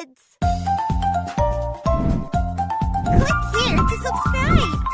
kids! Click here to subscribe!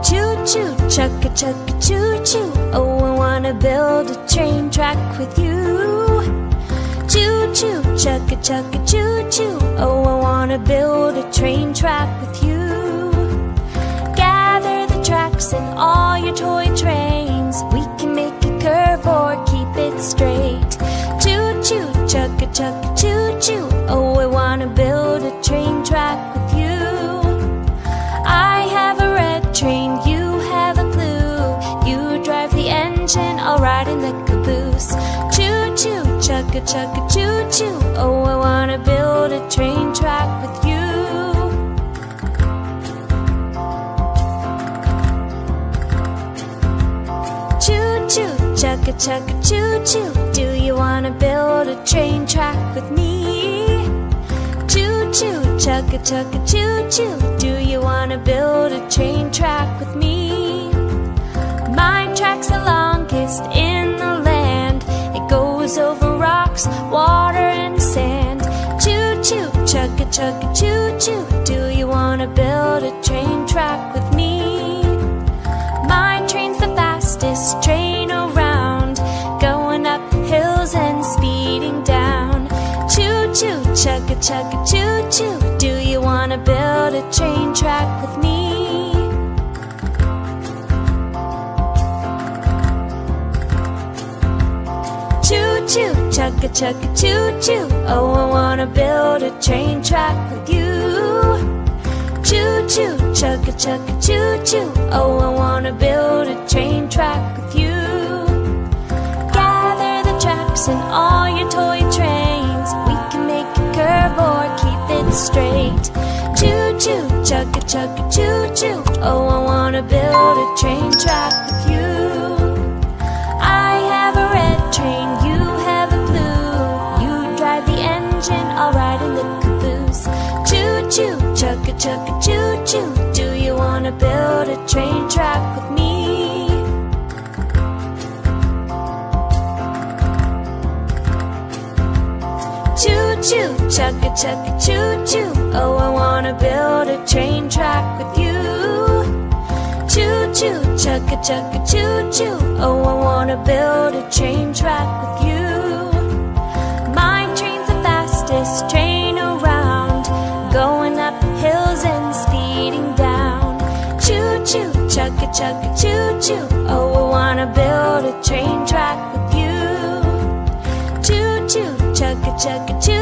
Choo-choo, chugga-chugga, choo-choo. Oh, I wanna build a train track with you. Choo-choo, chugga-chugga, choo-choo. Oh, I wanna build a train track with you. Gather the tracks and all your toy trains. We can make a curve or keep it straight. Choo-choo, chugga-chugga, choo-choo. Oh, I wanna build a train track with you. chugga chugga choo choo. Oh, I wanna build a train track with you. Choo choo, chugga chugga choo choo. Do you wanna build a train track with me? Choo choo, chugga chugga choo choo. Do you wanna build a train track with me? My track's the longest in the land. It goes over rocks, water and sand. Choo choo, chugga chugga choo choo. Do you wanna build a train track with me? My train's the fastest train around, going up hills and speeding down. Choo choo, chugga chugga choo choo. Do you wanna build a train track with me? Choo choo, chugga chugga choo choo. Oh, I wanna build a train track with you. Choo choo, chugga chugga choo choo. Oh, I wanna build a train track with you. Gather the tracks and all your toy trains. We can make a curve or keep it straight. Choo choo, chugga chugga choo choo. Oh, I wanna build a train track with you. I have a red train, you have a blue. You drive the engine, I'll ride in the caboose. Choo choo, chugga chugga choo choo. Do you wanna build a train track with me? Choo choo, chugga chugga choo choo. Oh, I wanna build a train track with you. Choo choo, chugga chugga choo choo. Oh, I wanna build a train track with you. My train's the fastest train around, going up hills and speeding down. Choo choo, chugga chugga choo choo. Oh, I wanna build a train track with you. Choo choo, chugga chugga choo